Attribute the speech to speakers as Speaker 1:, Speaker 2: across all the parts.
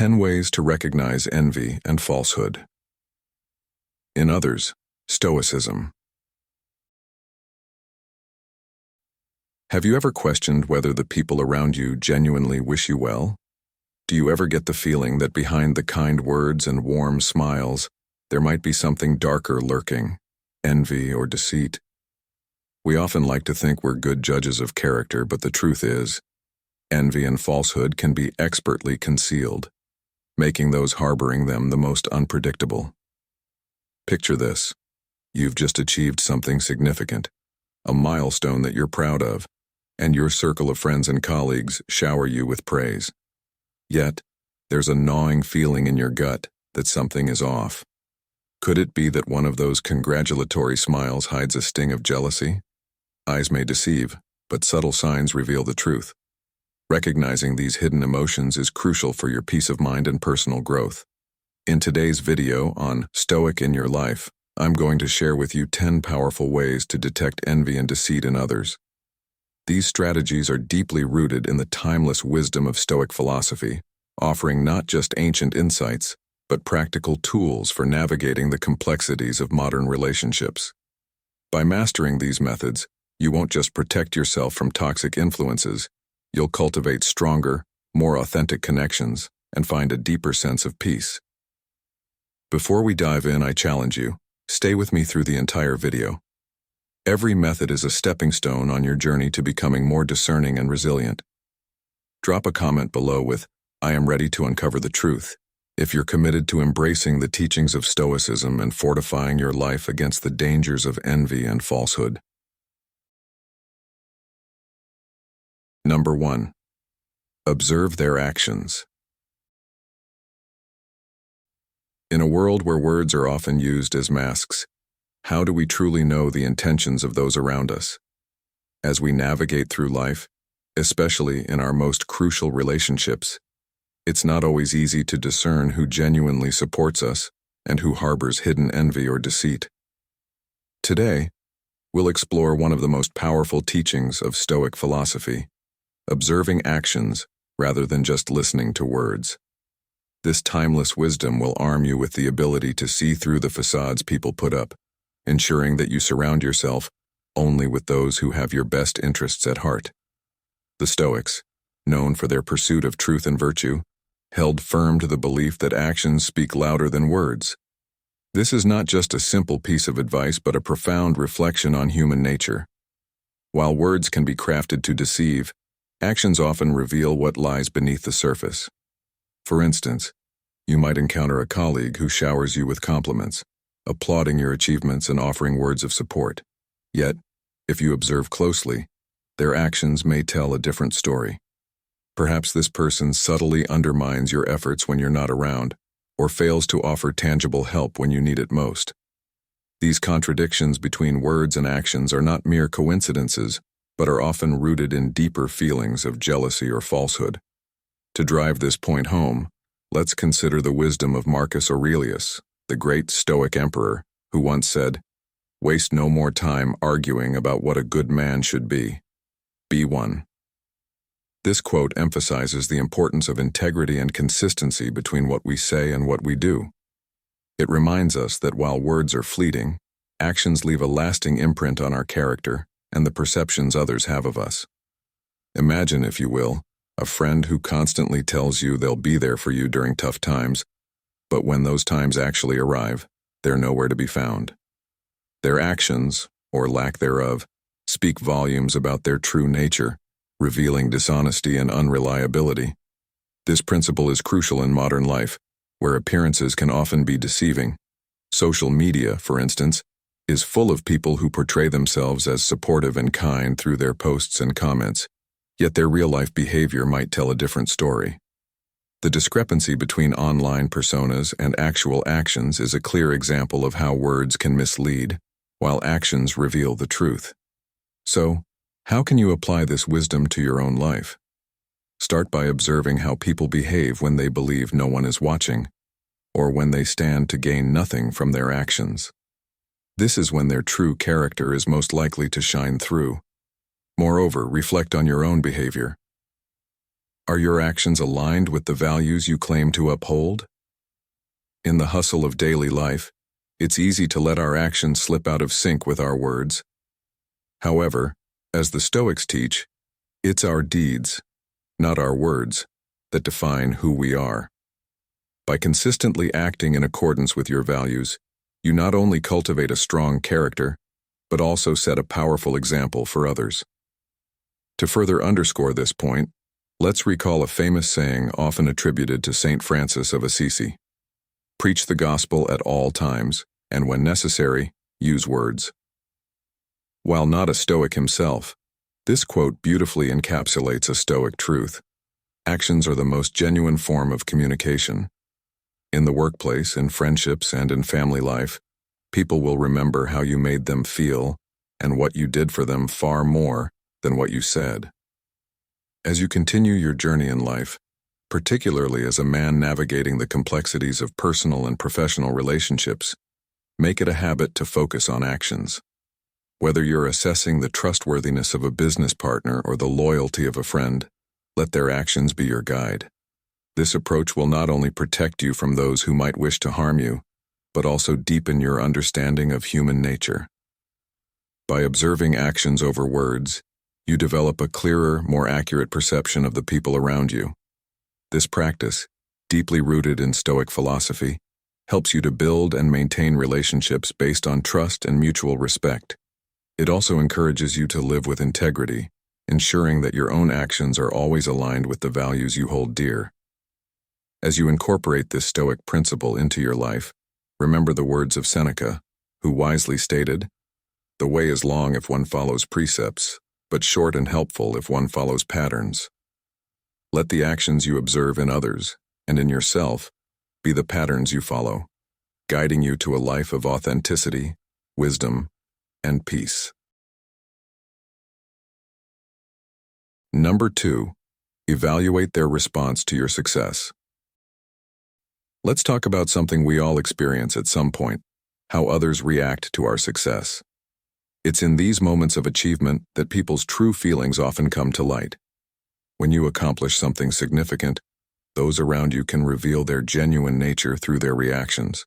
Speaker 1: 10 ways to recognize envy and falsehood. In others, Stoicism. Have you ever questioned whether the people around you genuinely wish you well? Do you ever get the feeling that behind the kind words and warm smiles, there might be something darker lurking, envy or deceit? We often like to think we're good judges of character, but the truth is, envy and falsehood can be expertly concealed, making those harboring them the most unpredictable. Picture this. You've just achieved something significant, a milestone that you're proud of, and your circle of friends and colleagues shower you with praise. Yet, there's a gnawing feeling in your gut that something is off. Could it be that one of those congratulatory smiles hides a sting of jealousy? Eyes may deceive, but subtle signs reveal the truth. Recognizing these hidden emotions is crucial for your peace of mind and personal growth. In today's video on Stoic in Your Life, I'm going to share with you 10 powerful ways to detect envy and deceit in others. These strategies are deeply rooted in the timeless wisdom of Stoic philosophy, offering not just ancient insights, but practical tools for navigating the complexities of modern relationships. By mastering these methods, you won't just protect yourself from toxic influences, you'll cultivate stronger, more authentic connections and find a deeper sense of peace. Before we dive in, I challenge you, stay with me through the entire video. Every method is a stepping stone on your journey to becoming more discerning and resilient. Drop a comment below with, "I am ready to uncover the truth," if you're committed to embracing the teachings of Stoicism and fortifying your life against the dangers of envy and falsehood. Number 1. Observe their actions. In a world where words are often used as masks, how do we truly know the intentions of those around us? As we navigate through life, especially in our most crucial relationships, it's not always easy to discern who genuinely supports us and who harbors hidden envy or deceit. Today, we'll explore one of the most powerful teachings of Stoic philosophy, observing actions rather than just listening to words. This timeless wisdom will arm you with the ability to see through the facades people put up, ensuring that you surround yourself only with those who have your best interests at heart. The Stoics, known for their pursuit of truth and virtue, held firm to the belief that actions speak louder than words. This is not just a simple piece of advice, but a profound reflection on human nature. While words can be crafted to deceive, actions often reveal what lies beneath the surface. For instance, you might encounter a colleague who showers you with compliments, applauding your achievements and offering words of support. Yet, if you observe closely, their actions may tell a different story. Perhaps this person subtly undermines your efforts when you're not around, or fails to offer tangible help when you need it most. These contradictions between words and actions are not mere coincidences, but are often rooted in deeper feelings of jealousy or falsehood. To drive this point home, let's consider the wisdom of Marcus Aurelius, the great Stoic emperor, who once said, "Waste no more time arguing about what a good man should be. Be one." This quote emphasizes the importance of integrity and consistency between what we say and what we do. It reminds us that while words are fleeting, actions leave a lasting imprint on our character and the perceptions others have of us. Imagine, if you will, a friend who constantly tells you they'll be there for you during tough times, but when those times actually arrive, they're nowhere to be found. Their actions, or lack thereof, speak volumes about their true nature, revealing dishonesty and unreliability. This principle is crucial in modern life, where appearances can often be deceiving. Social media, for instance, is full of people who portray themselves as supportive and kind through their posts and comments, yet their real-life behavior might tell a different story. The discrepancy between online personas and actual actions is a clear example of how words can mislead, while actions reveal the truth. So, how can you apply this wisdom to your own life? Start by observing how people behave when they believe no one is watching, or when they stand to gain nothing from their actions. This is when their true character is most likely to shine through. Moreover, reflect on your own behavior. Are your actions aligned with the values you claim to uphold? In the hustle of daily life, it's easy to let our actions slip out of sync with our words. However, as the Stoics teach, it's our deeds, not our words, that define who we are. By consistently acting in accordance with your values, you not only cultivate a strong character, but also set a powerful example for others. To further underscore this point, let's recall a famous saying often attributed to Saint Francis of Assisi. Preach the gospel at all times, and when necessary, use words. While not a Stoic himself, this quote beautifully encapsulates a Stoic truth. Actions are the most genuine form of communication. In the workplace, in friendships, and in family life, people will remember how you made them feel and what you did for them far more than what you said. As you continue your journey in life, particularly as a man navigating the complexities of personal and professional relationships, make it a habit to focus on actions. Whether you're assessing the trustworthiness of a business partner or the loyalty of a friend, let their actions be your guide. This approach will not only protect you from those who might wish to harm you, but also deepen your understanding of human nature. By observing actions over words, you develop a clearer, more accurate perception of the people around you. This practice, deeply rooted in Stoic philosophy, helps you to build and maintain relationships based on trust and mutual respect. It also encourages you to live with integrity, ensuring that your own actions are always aligned with the values you hold dear. As you incorporate this Stoic principle into your life, remember the words of Seneca, who wisely stated, "The way is long if one follows precepts, but short and helpful if one follows patterns." Let the actions you observe in others, and in yourself, be the patterns you follow, guiding you to a life of authenticity, wisdom, and peace. Number 2, evaluate their response to your success. Let's talk about something we all experience at some point, how others react to our success. It's in these moments of achievement that people's true feelings often come to light. When you accomplish something significant, those around you can reveal their genuine nature through their reactions.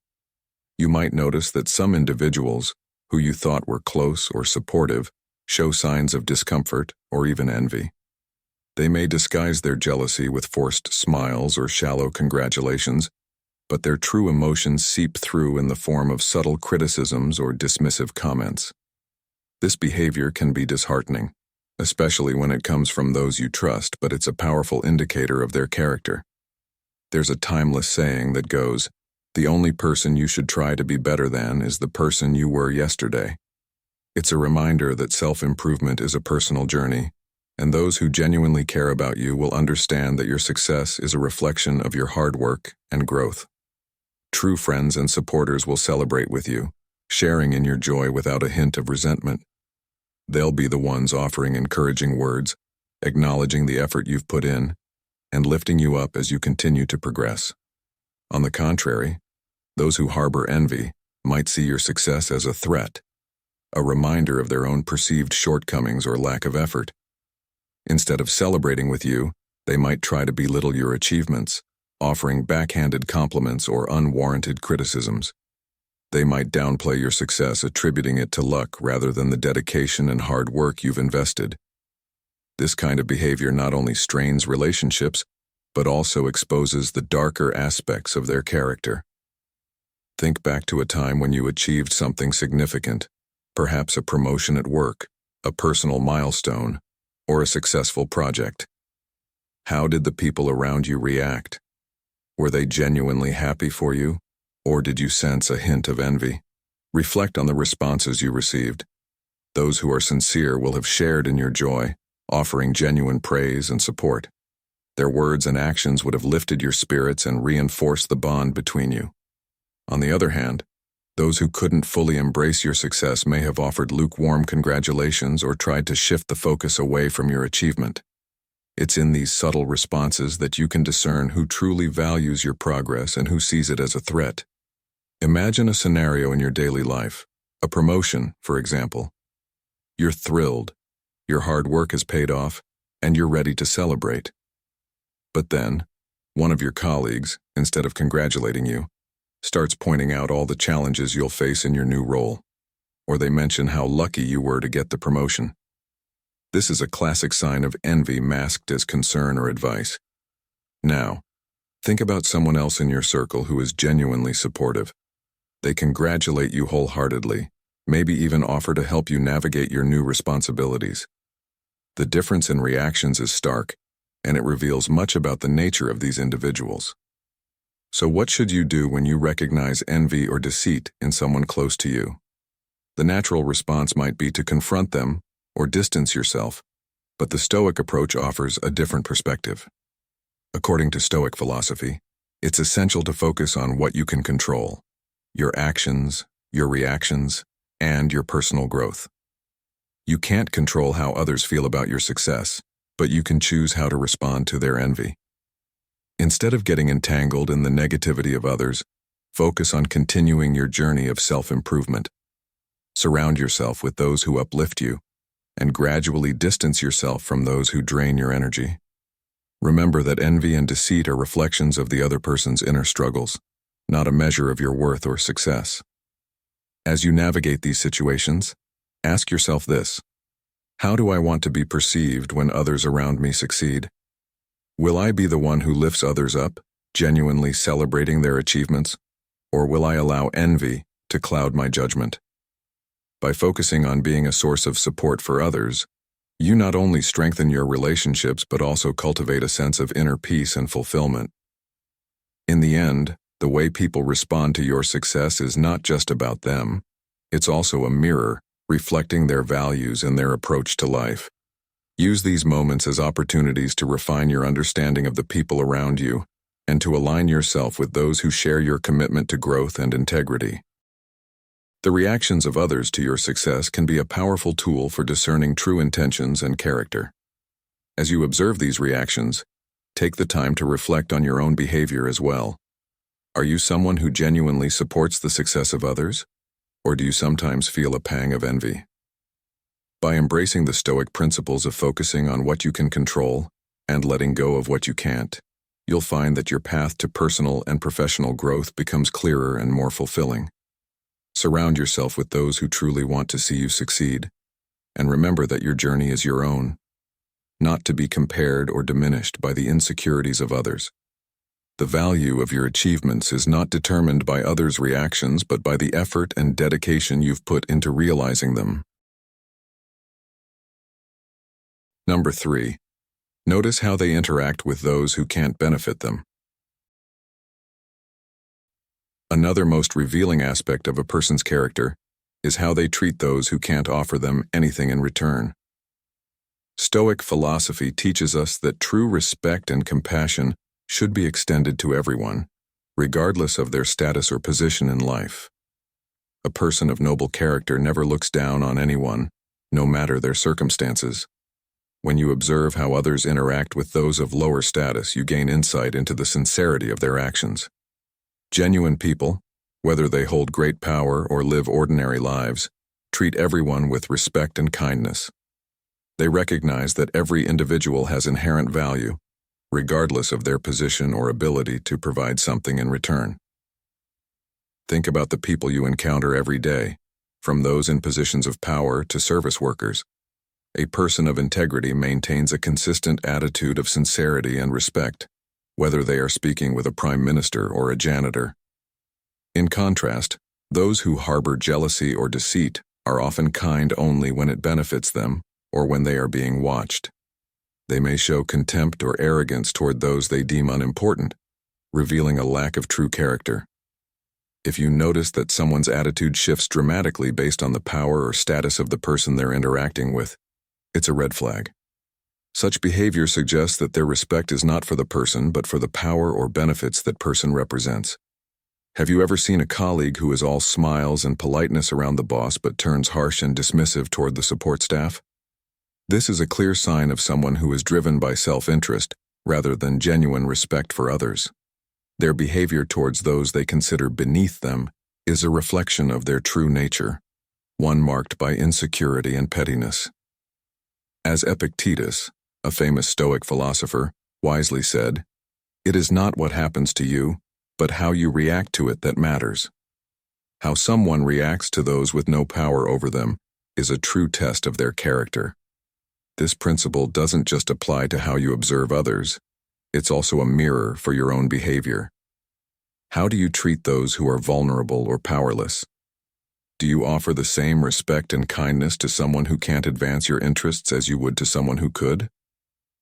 Speaker 1: You might notice that some individuals, who you thought were close or supportive, show signs of discomfort or even envy. They may disguise their jealousy with forced smiles or shallow congratulations, but their true emotions seep through in the form of subtle criticisms or dismissive comments. This behavior can be disheartening, especially when it comes from those you trust, but it's a powerful indicator of their character. There's a timeless saying that goes, "The only person you should try to be better than is the person you were yesterday." It's a reminder that self-improvement is a personal journey, and those who genuinely care about you will understand that your success is a reflection of your hard work and growth. True friends and supporters will celebrate with you, sharing in your joy without a hint of resentment. They'll be the ones offering encouraging words, acknowledging the effort you've put in, and lifting you up as you continue to progress. On the contrary, those who harbor envy might see your success as a threat, a reminder of their own perceived shortcomings or lack of effort. Instead of celebrating with you, they might try to belittle your achievements, offering backhanded compliments or unwarranted criticisms. They might downplay your success, attributing it to luck rather than the dedication and hard work you've invested. This kind of behavior not only strains relationships, but also exposes the darker aspects of their character. Think back to a time when you achieved something significant, perhaps a promotion at work, a personal milestone, or a successful project. How did the people around you react? Were they genuinely happy for you, or did you sense a hint of envy? Reflect on the responses you received. Those who are sincere will have shared in your joy, offering genuine praise and support. Their words and actions would have lifted your spirits and reinforced the bond between you. On the other hand, those who couldn't fully embrace your success may have offered lukewarm congratulations or tried to shift the focus away from your achievement. It's in these subtle responses that you can discern who truly values your progress and who sees it as a threat. Imagine a scenario in your daily life, a promotion, for example. You're thrilled, your hard work has paid off, and you're ready to celebrate. But then, one of your colleagues, instead of congratulating you, starts pointing out all the challenges you'll face in your new role, or they mention how lucky you were to get the promotion. This is a classic sign of envy masked as concern or advice. Now, think about someone else in your circle who is genuinely supportive. They congratulate you wholeheartedly, maybe even offer to help you navigate your new responsibilities. The difference in reactions is stark, and it reveals much about the nature of these individuals. So what should you do when you recognize envy or deceit in someone close to you? The natural response might be to confront them or distance yourself, but the Stoic approach offers a different perspective. According to Stoic philosophy, it's essential to focus on what you can control: your actions, your reactions, and your personal growth. You can't control how others feel about your success, but you can choose how to respond to their envy. Instead of getting entangled in the negativity of others, focus on continuing your journey of self-improvement. Surround yourself with those who uplift you, and gradually distance yourself from those who drain your energy. Remember that envy and deceit are reflections of the other person's inner struggles, not a measure of your worth or success. As you navigate these situations, ask yourself this: how do I want to be perceived when others around me succeed? Will I be the one who lifts others up, genuinely celebrating their achievements, or will I allow envy to cloud my judgment? By focusing on being a source of support for others, you not only strengthen your relationships but also cultivate a sense of inner peace and fulfillment. In the end, the way people respond to your success is not just about them. It's also a mirror, reflecting their values and their approach to life. Use these moments as opportunities to refine your understanding of the people around you and to align yourself with those who share your commitment to growth and integrity. The reactions of others to your success can be a powerful tool for discerning true intentions and character. As you observe these reactions, take the time to reflect on your own behavior as well. Are you someone who genuinely supports the success of others, or do you sometimes feel a pang of envy? By embracing the Stoic principles of focusing on what you can control and letting go of what you can't, you'll find that your path to personal and professional growth becomes clearer and more fulfilling. Surround yourself with those who truly want to see you succeed, and remember that your journey is your own, not to be compared or diminished by the insecurities of others. The value of your achievements is not determined by others' reactions but by the effort and dedication you've put into realizing them. Number 3. Notice how they interact with those who can't benefit them. Another most revealing aspect of a person's character is how they treat those who can't offer them anything in return. Stoic philosophy teaches us that true respect and compassion should be extended to everyone, regardless of their status or position in life. A person of noble character never looks down on anyone, no matter their circumstances. When you observe how others interact with those of lower status, you gain insight into the sincerity of their actions. Genuine people, whether they hold great power or live ordinary lives, treat everyone with respect and kindness. They recognize that every individual has inherent value, regardless of their position or ability to provide something in return. Think about the people you encounter every day, from those in positions of power to service workers. A person of integrity maintains a consistent attitude of sincerity and respect, whether they are speaking with a prime minister or a janitor. In contrast, those who harbor jealousy or deceit are often kind only when it benefits them or when they are being watched. They may show contempt or arrogance toward those they deem unimportant, revealing a lack of true character. If you notice that someone's attitude shifts dramatically based on the power or status of the person they're interacting with, it's a red flag. Such behavior suggests that their respect is not for the person but for the power or benefits that person represents. Have you ever seen a colleague who is all smiles and politeness around the boss but turns harsh and dismissive toward the support staff? This is a clear sign of someone who is driven by self-interest rather than genuine respect for others. Their behavior towards those they consider beneath them is a reflection of their true nature, one marked by insecurity and pettiness. As Epictetus, a famous Stoic philosopher, wisely said, "It is not what happens to you, but how you react to it that matters." How someone reacts to those with no power over them is a true test of their character. This principle doesn't just apply to how you observe others, it's also a mirror for your own behavior. How do you treat those who are vulnerable or powerless? Do you offer the same respect and kindness to someone who can't advance your interests as you would to someone who could?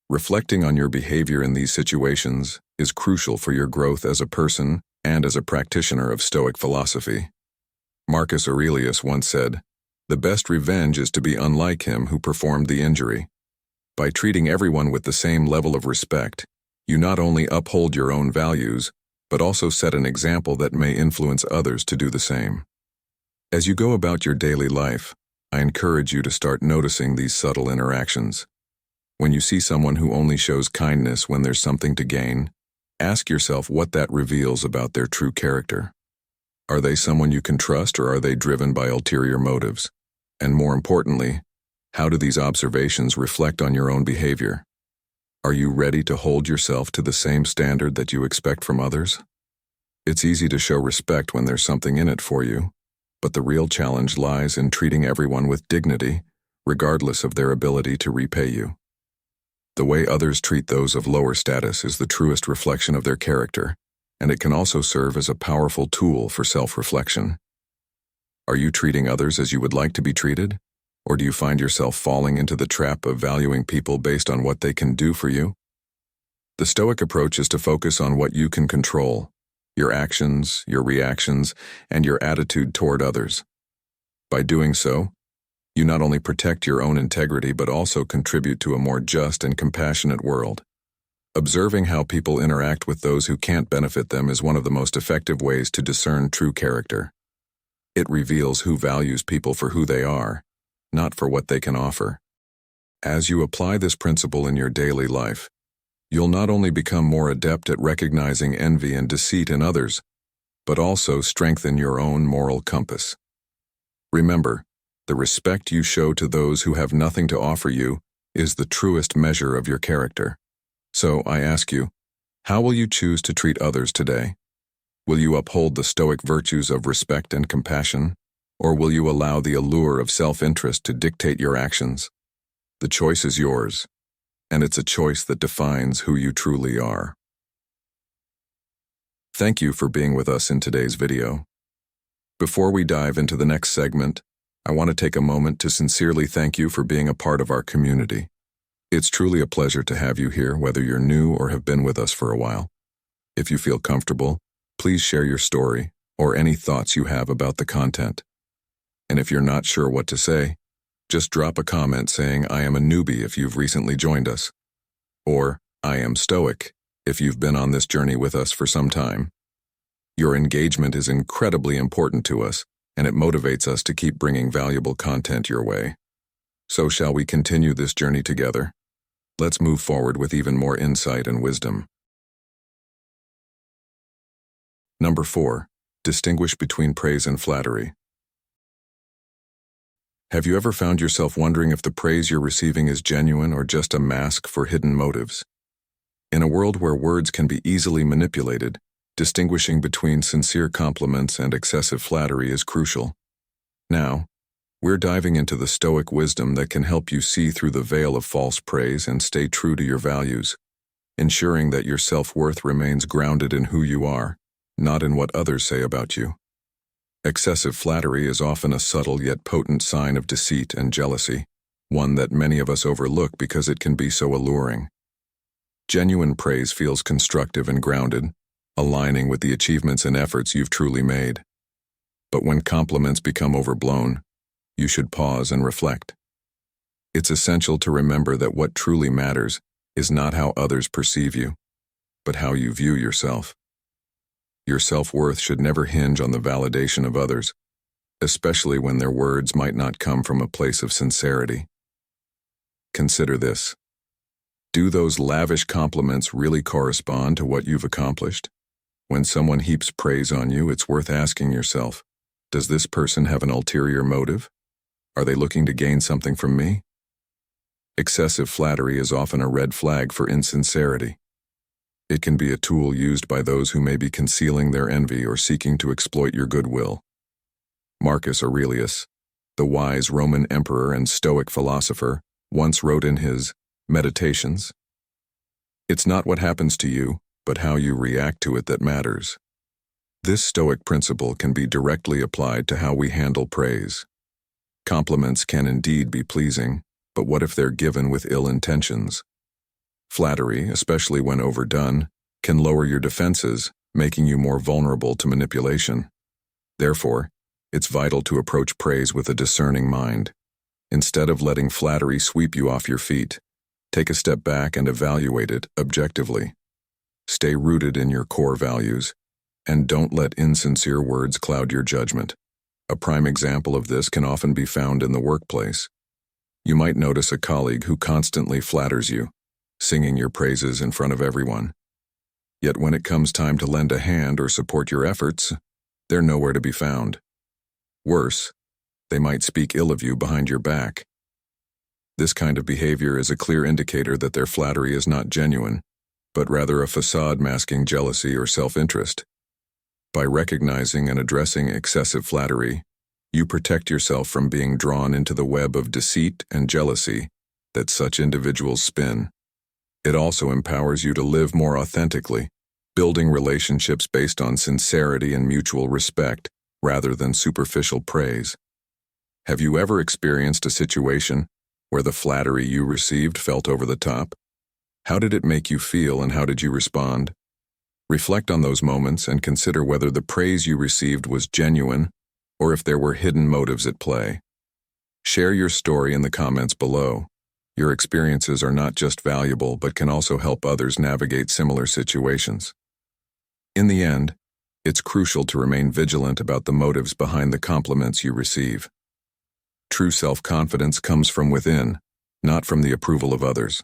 Speaker 1: Reflecting on your behavior in these situations is crucial for your growth as a person and as a practitioner of Stoic philosophy. Marcus Aurelius once said, "The best revenge is to be unlike him who performed the injury." By treating everyone with the same level of respect, you not only uphold your own values, but also set an example that may influence others to do the same. As you go about your daily life, I encourage you to start noticing these subtle interactions. When you see someone who only shows kindness when there's something to gain, ask yourself what that reveals about their true character. Are they someone you can trust, or are they driven by ulterior motives? And more importantly, how do these observations reflect on your own behavior? Are you ready to hold yourself to the same standard that you expect from others? It's easy to show respect when there's something in it for you, but the real challenge lies in treating everyone with dignity, regardless of their ability to repay you. The way others treat those of lower status is the truest reflection of their character, and it can also serve as a powerful tool for self-reflection. Are you treating others as you would like to be treated? Or do you find yourself falling into the trap of valuing people based on what they can do for you? The Stoic approach is to focus on what you can control: your actions, your reactions, and your attitude toward others. By doing so, you not only protect your own integrity but also contribute to a more just and compassionate world. Observing how people interact with those who can't benefit them is one of the most effective ways to discern true character. It reveals who values people for who they are, not for what they can offer. As you apply this principle in your daily life, you'll not only become more adept at recognizing envy and deceit in others, but also strengthen your own moral compass. Remember, the respect you show to those who have nothing to offer you is the truest measure of your character. So I ask you, how will you choose to treat others today? Will you uphold the Stoic virtues of respect and compassion? Or will you allow the allure of self-interest to dictate your actions? The choice is yours, and it's a choice that defines who you truly are. Thank you for being with us in today's video. Before we dive into the next segment, I want to take a moment to sincerely thank you for being a part of our community. It's truly a pleasure to have you here, whether you're new or have been with us for a while. If you feel comfortable, please share your story or any thoughts you have about the content. And if you're not sure what to say, just drop a comment saying, "I am a newbie," if you've recently joined us, or "I am Stoic," if you've been on this journey with us for some time. Your engagement is incredibly important to us, and it motivates us to keep bringing valuable content your way. So shall we continue this journey together? Let's move forward with even more insight and wisdom. Number 4. Distinguish between praise and flattery. Have you ever found yourself wondering if the praise you're receiving is genuine or just a mask for hidden motives? In a world where words can be easily manipulated, distinguishing between sincere compliments and excessive flattery is crucial. Now, we're diving into the Stoic wisdom that can help you see through the veil of false praise and stay true to your values, ensuring that your self-worth remains grounded in who you are, not in what others say about you. Excessive flattery is often a subtle yet potent sign of deceit and jealousy, one that many of us overlook because it can be so alluring. Genuine praise feels constructive and grounded, aligning with the achievements and efforts you've truly made. But when compliments become overblown, you should pause and reflect. It's essential to remember that what truly matters is not how others perceive you, but how you view yourself. Your self-worth should never hinge on the validation of others, especially when their words might not come from a place of sincerity. Consider this. Do those lavish compliments really correspond to what you've accomplished? When someone heaps praise on you, it's worth asking yourself, does this person have an ulterior motive? Are they looking to gain something from me? Excessive flattery is often a red flag for insincerity, It can be a tool used by those who may be concealing their envy or seeking to exploit your goodwill. Marcus Aurelius, the wise Roman emperor and Stoic philosopher, once wrote in his Meditations, "It's not what happens to you, but how you react to it that matters." This Stoic principle can be directly applied to how we handle praise. Compliments can indeed be pleasing, but what if they're given with ill intentions? Flattery, especially when overdone, can lower your defenses, making you more vulnerable to manipulation. Therefore, it's vital to approach praise with a discerning mind. Instead of letting flattery sweep you off your feet, take a step back and evaluate it objectively. Stay rooted in your core values, and don't let insincere words cloud your judgment. A prime example of this can often be found in the workplace. You might notice a colleague who constantly flatters you, singing your praises in front of everyone. Yet when it comes time to lend a hand or support your efforts, they're nowhere to be found. Worse, they might speak ill of you behind your back. This kind of behavior is a clear indicator that their flattery is not genuine, but rather a facade masking jealousy or self-interest. By recognizing and addressing excessive flattery, you protect yourself from being drawn into the web of deceit and jealousy that such individuals spin. It also empowers you to live more authentically, building relationships based on sincerity and mutual respect rather than superficial praise. Have you ever experienced a situation where the flattery you received felt over the top? How did it make you feel and how did you respond? Reflect on those moments and consider whether the praise you received was genuine or if there were hidden motives at play. Share your story in the comments below. Your experiences are not just valuable but can also help others navigate similar situations. In the end, it's crucial to remain vigilant about the motives behind the compliments you receive. True self-confidence comes from within, not from the approval of others.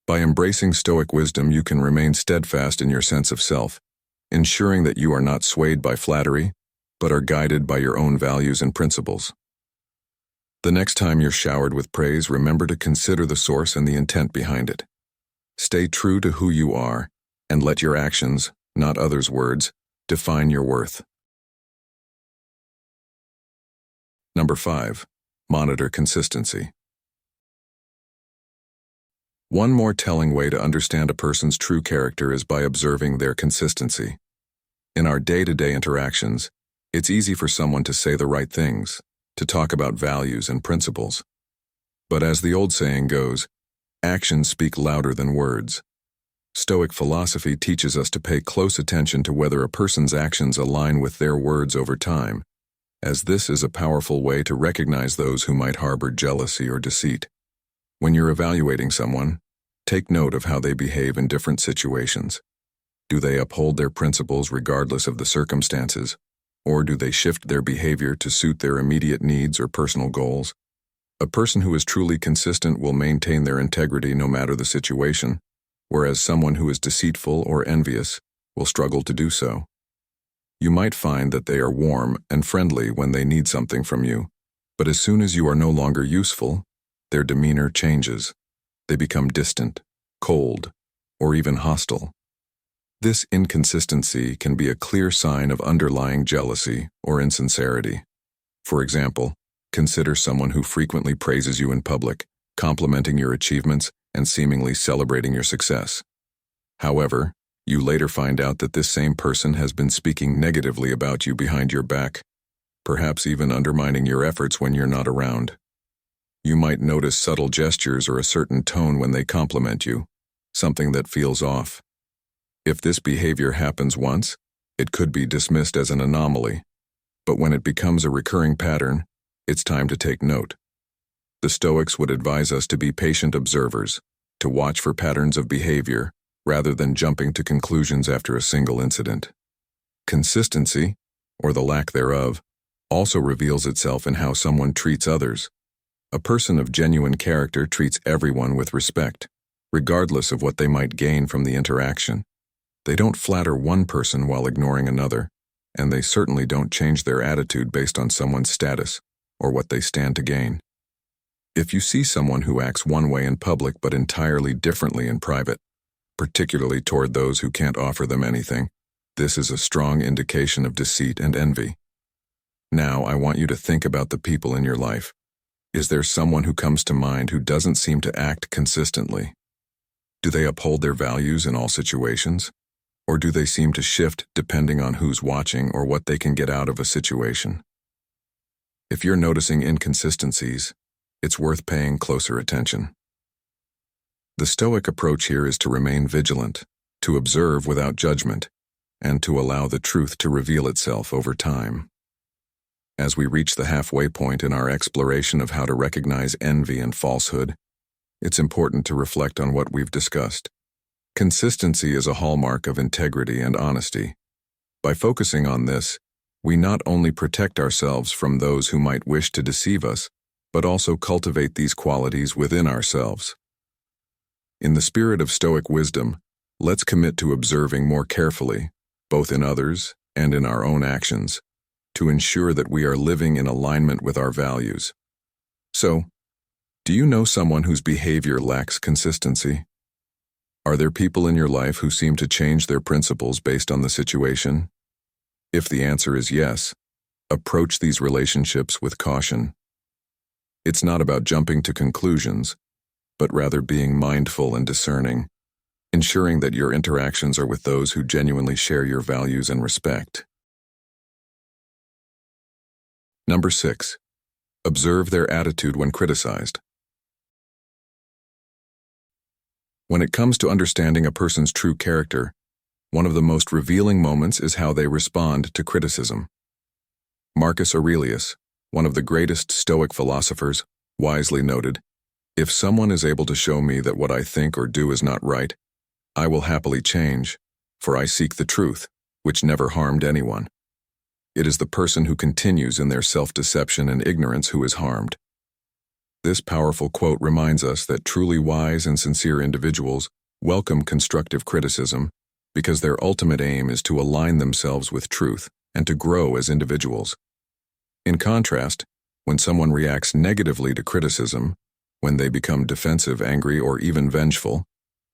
Speaker 1: By embracing Stoic wisdom, you can remain steadfast in your sense of self, ensuring that you are not swayed by flattery, but are guided by your own values and principles. The next time you're showered with praise, remember to consider the source and the intent behind it. Stay true to who you are, and let your actions, not others' words, define your worth. Number 5. Monitor consistency. One more telling way to understand a person's true character is by observing their consistency. In our day-to-day interactions, it's easy for someone to say the right things, to talk about values and principles. But as the old saying goes, actions speak louder than words. Stoic philosophy teaches us to pay close attention to whether a person's actions align with their words over time, as this is a powerful way to recognize those who might harbor jealousy or deceit. When you're evaluating someone, take note of how they behave in different situations. Do they uphold their principles regardless of the circumstances, or do they shift their behavior to suit their immediate needs or personal goals? A person who is truly consistent will maintain their integrity no matter the situation, whereas someone who is deceitful or envious will struggle to do so. You might find that they are warm and friendly when they need something from you, but as soon as you are no longer useful, their demeanor changes. They become distant, cold, or even hostile. This inconsistency can be a clear sign of underlying jealousy or insincerity. For example, consider someone who frequently praises you in public, complimenting your achievements and seemingly celebrating your success. However, you later find out that this same person has been speaking negatively about you behind your back, perhaps even undermining your efforts when you're not around. You might notice subtle gestures or a certain tone when they compliment you, something that feels off. If this behavior happens once, it could be dismissed as an anomaly, but when it becomes a recurring pattern, it's time to take note. The Stoics would advise us to be patient observers, to watch for patterns of behavior, rather than jumping to conclusions after a single incident. Consistency, or the lack thereof, also reveals itself in how someone treats others. A person of genuine character treats everyone with respect, regardless of what they might gain from the interaction. They don't flatter one person while ignoring another, and they certainly don't change their attitude based on someone's status or what they stand to gain. If you see someone who acts one way in public but entirely differently in private, particularly toward those who can't offer them anything. This is a strong indication of deceit and envy. Now, I want you to think about the people in your life. Is there someone who comes to mind who doesn't seem to act consistently? Do they uphold their values in all situations? Or do they seem to shift depending on who's watching or what they can get out of a situation? If you're noticing inconsistencies, it's worth paying closer attention. The Stoic approach here is to remain vigilant, to observe without judgment, and to allow the truth to reveal itself over time. As we reach the halfway point in our exploration of how to recognize envy and falsehood, it's important to reflect on what we've discussed. Consistency is a hallmark of integrity and honesty. By focusing on this, we not only protect ourselves from those who might wish to deceive us, but also cultivate these qualities within ourselves. In the spirit of Stoic wisdom, let's commit to observing more carefully, both in others and in our own actions, to ensure that we are living in alignment with our values. So, do you know someone whose behavior lacks consistency? Are there people in your life who seem to change their principles based on the situation? If the answer is yes, approach these relationships with caution. It's not about jumping to conclusions, but rather being mindful and discerning, ensuring that your interactions are with those who genuinely share your values and respect. Number 6. Observe their attitude when criticized. When it comes to understanding a person's true character, one of the most revealing moments is how they respond to criticism. Marcus Aurelius, one of the greatest Stoic philosophers, wisely noted, "If someone is able to show me that what I think or do is not right, I will happily change, for I seek the truth, which never harmed anyone." It is the person who continues in their self-deception and ignorance who is harmed. This powerful quote reminds us that truly wise and sincere individuals welcome constructive criticism because their ultimate aim is to align themselves with truth and to grow as individuals. In contrast, when someone reacts negatively to criticism, when they become defensive, angry, or even vengeful,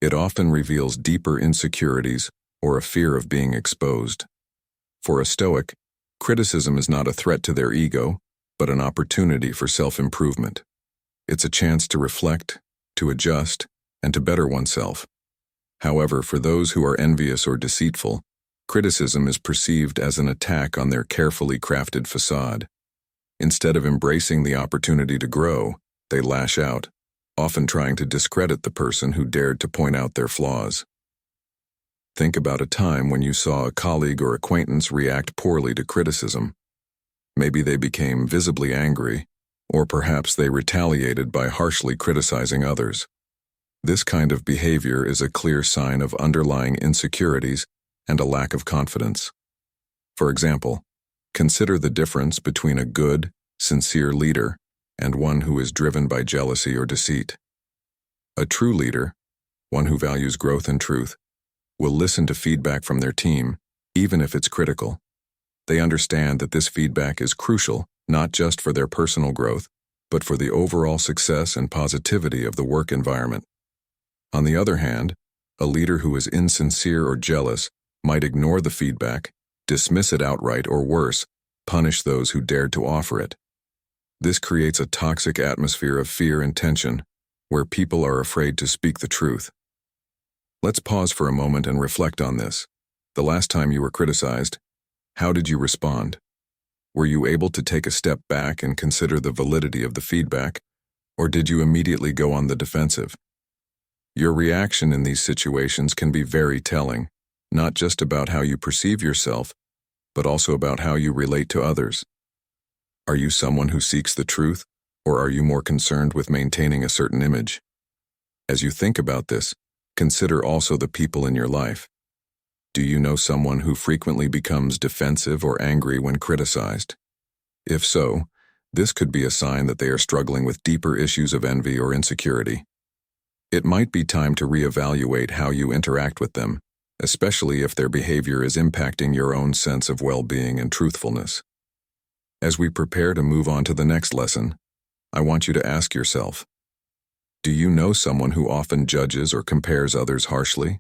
Speaker 1: it often reveals deeper insecurities or a fear of being exposed. For a Stoic, criticism is not a threat to their ego, but an opportunity for self-improvement. It's a chance to reflect, to adjust, and to better oneself. However, for those who are envious or deceitful, criticism is perceived as an attack on their carefully crafted facade. Instead of embracing the opportunity to grow, they lash out, often trying to discredit the person who dared to point out their flaws. Think about a time when you saw a colleague or acquaintance react poorly to criticism. Maybe they became visibly angry, or perhaps they retaliated by harshly criticizing others. This kind of behavior is a clear sign of underlying insecurities and a lack of confidence. For example, consider the difference between a good, sincere leader and one who is driven by jealousy or deceit. A true leader, one who values growth and truth, will listen to feedback from their team, even if it's critical. They understand that this feedback is crucial, not just for their personal growth, but for the overall success and positivity of the work environment. On the other hand, a leader who is insincere or jealous might ignore the feedback, dismiss it outright, or worse, punish those who dared to offer it. This creates a toxic atmosphere of fear and tension, where people are afraid to speak the truth. Let's pause for a moment and reflect on this. The last time you were criticized, how did you respond? Were you able to take a step back and consider the validity of the feedback, or did you immediately go on the defensive? Your reaction in these situations can be very telling, not just about how you perceive yourself, but also about how you relate to others. Are you someone who seeks the truth, or are you more concerned with maintaining a certain image? As you think about this, consider also the people in your life. Do you know someone who frequently becomes defensive or angry when criticized? If so, this could be a sign that they are struggling with deeper issues of envy or insecurity. It might be time to reevaluate how you interact with them, especially if their behavior is impacting your own sense of well-being and truthfulness. As we prepare to move on to the next lesson, I want you to ask yourself, do you know someone who often judges or compares others harshly?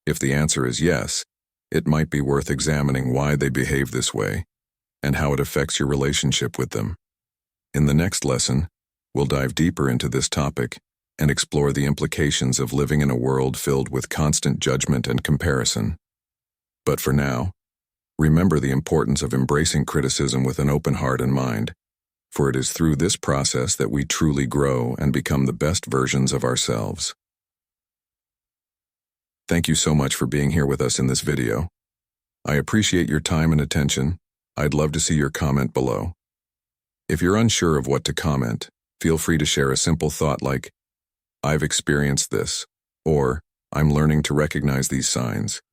Speaker 1: If the answer is yes, it might be worth examining why they behave this way and how it affects your relationship with them. In the next lesson, we'll dive deeper into this topic and explore the implications of living in a world filled with constant judgment and comparison. But for now, remember the importance of embracing criticism with an open heart and mind, for it is through this process that we truly grow and become the best versions of ourselves. Thank you so much for being here with us in this video. I appreciate your time and attention. I'd love to see your comment below. If you're unsure of what to comment, feel free to share a simple thought like, "I've experienced this," or "I'm learning to recognize these signs."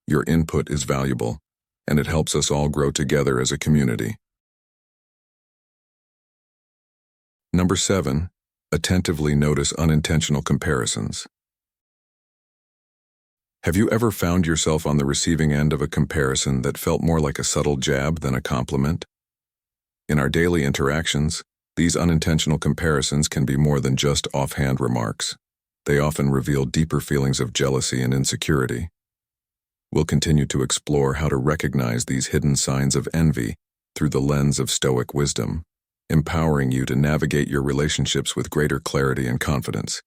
Speaker 1: Your input is valuable, and it helps us all grow together as a community. Number 7, attentively notice unintentional comparisons. Have you ever found yourself on the receiving end of a comparison that felt more like a subtle jab than a compliment? In our daily interactions, these unintentional comparisons can be more than just offhand remarks. They often reveal deeper feelings of jealousy and insecurity. We'll continue to explore how to recognize these hidden signs of envy through the lens of Stoic wisdom, empowering you to navigate your relationships with greater clarity and confidence.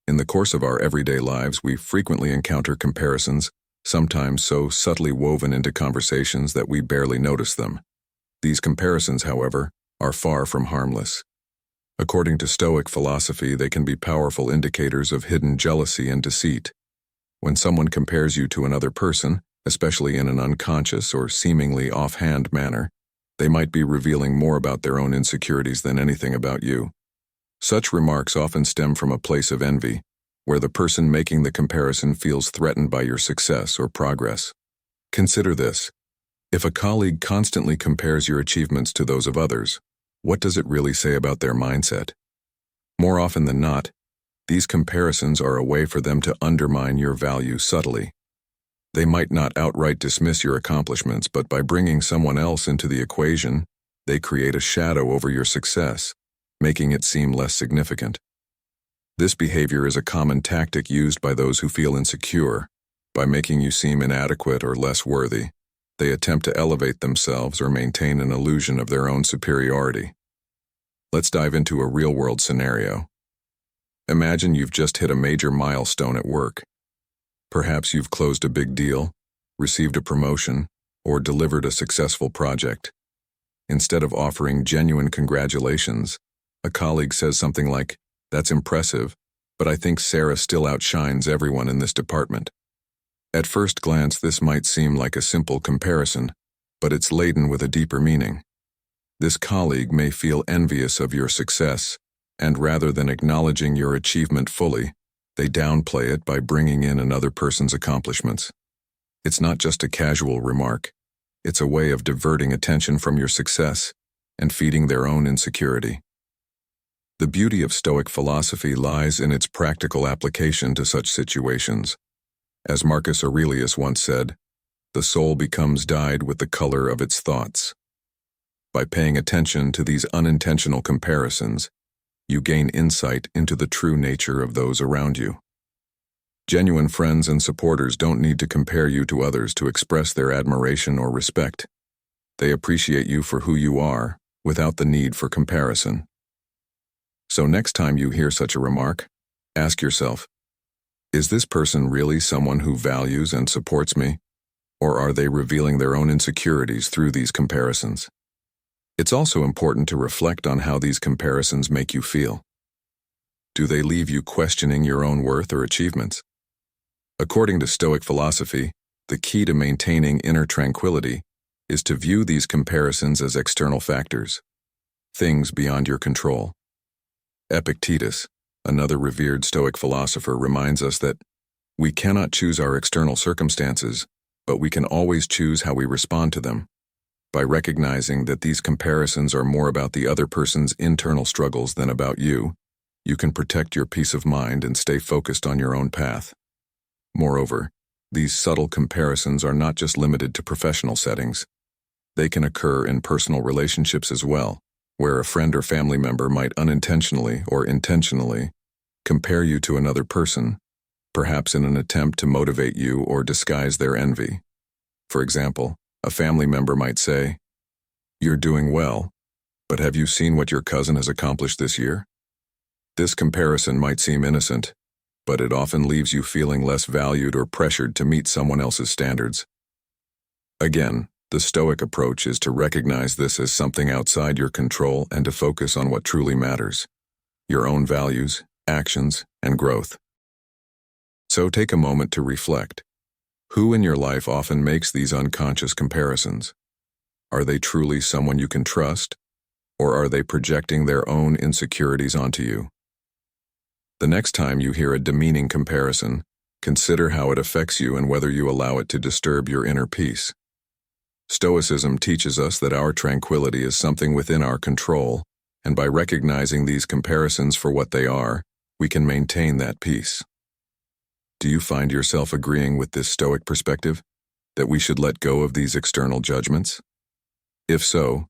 Speaker 1: In the course of our everyday lives, we frequently encounter comparisons, sometimes so subtly woven into conversations that we barely notice them. These comparisons, however, are far from harmless. According to Stoic philosophy, they can be powerful indicators of hidden jealousy and deceit. When someone compares you to another person, especially in an unconscious or seemingly offhand manner, they might be revealing more about their own insecurities than anything about you. Such remarks often stem from a place of envy, where the person making the comparison feels threatened by your success or progress. Consider this. If a colleague constantly compares your achievements to those of others, what does it really say about their mindset? More often than not, these comparisons are a way for them to undermine your value subtly. They might not outright dismiss your accomplishments, but by bringing someone else into the equation, they create a shadow over your success, making it seem less significant. This behavior is a common tactic used by those who feel insecure. By making you seem inadequate or less worthy, they attempt to elevate themselves or maintain an illusion of their own superiority. Let's dive into a real-world scenario. Imagine you've just hit a major milestone at work. Perhaps you've closed a big deal, received a promotion, or delivered a successful project. Instead of offering genuine congratulations, a colleague says something like, "That's impressive, but I think Sarah still outshines everyone in this department." At first glance, this might seem like a simple comparison, but it's laden with a deeper meaning. This colleague may feel envious of your success, and rather than acknowledging your achievement fully, they downplay it by bringing in another person's accomplishments. It's not just a casual remark. It's a way of diverting attention from your success and feeding their own insecurity. The beauty of Stoic philosophy lies in its practical application to such situations. As Marcus Aurelius once said, "The soul becomes dyed with the color of its thoughts." By paying attention to these unintentional comparisons, you gain insight into the true nature of those around you. Genuine friends and supporters don't need to compare you to others to express their admiration or respect. They appreciate you for who you are, without the need for comparison. So next time you hear such a remark, ask yourself, is this person really someone who values and supports me, or are they revealing their own insecurities through these comparisons? It's also important to reflect on how these comparisons make you feel. Do they leave you questioning your own worth or achievements? According to Stoic philosophy, the key to maintaining inner tranquility is to view these comparisons as external factors, things beyond your control. Epictetus, another revered Stoic philosopher, reminds us that we cannot choose our external circumstances, but we can always choose how we respond to them. By recognizing that these comparisons are more about the other person's internal struggles than about you, you can protect your peace of mind and stay focused on your own path. Moreover, these subtle comparisons are not just limited to professional settings. They can occur in personal relationships as well, where a friend or family member might unintentionally or intentionally compare you to another person, perhaps in an attempt to motivate you or disguise their envy. For example, a family member might say, "You're doing well, but have you seen what your cousin has accomplished this year?" This comparison might seem innocent, but it often leaves you feeling less valued or pressured to meet someone else's standards. Again, the Stoic approach is to recognize this as something outside your control and to focus on what truly matters: your own values, actions, and growth. So take a moment to reflect. Who in your life often makes these unconscious comparisons? Are they truly someone you can trust, or are they projecting their own insecurities onto you? The next time you hear a demeaning comparison, consider how it affects you and whether you allow it to disturb your inner peace. Stoicism teaches us that our tranquility is something within our control, and by recognizing these comparisons for what they are, we can maintain that peace. Do you find yourself agreeing with this Stoic perspective, that we should let go of these external judgments? If so,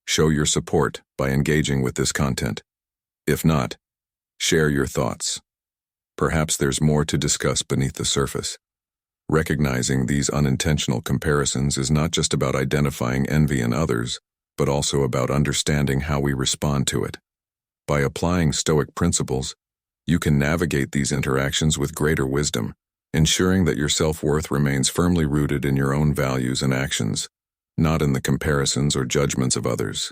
Speaker 1: show your support by engaging with this content. If not, share your thoughts. Perhaps there's more to discuss beneath the surface. Recognizing these unintentional comparisons is not just about identifying envy in others, but also about understanding how we respond to it. By applying Stoic principles, you can navigate these interactions with greater wisdom, ensuring that your self-worth remains firmly rooted in your own values and actions, not in the comparisons or judgments of others.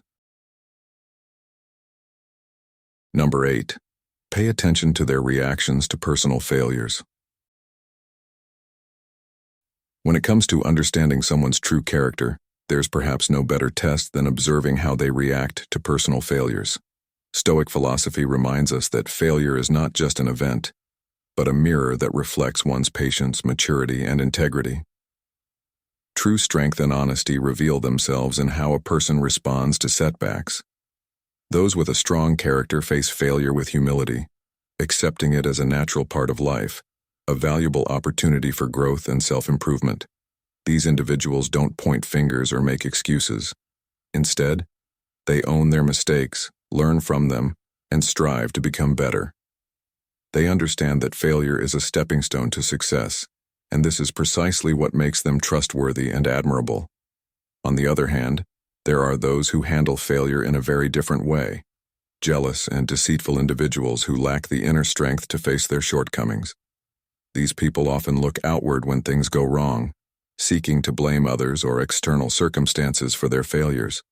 Speaker 1: Number 8. Pay attention to their reactions to personal failures. When it comes to understanding someone's true character, there's perhaps no better test than observing how they react to personal failures. Stoic philosophy reminds us that failure is not just an event, but a mirror that reflects one's patience, maturity, and integrity. True strength and honesty reveal themselves in how a person responds to setbacks. Those with a strong character face failure with humility, accepting it as a natural part of life, a valuable opportunity for growth and self-improvement. These individuals don't point fingers or make excuses. Instead, they own their mistakes, learn from them, and strive to become better. They understand that failure is a stepping stone to success, and this is precisely what makes them trustworthy and admirable. On the other hand, there are those who handle failure in a very different way: jealous and deceitful individuals who lack the inner strength to face their shortcomings. These people often look outward when things go wrong, seeking to blame others or external circumstances for their failures.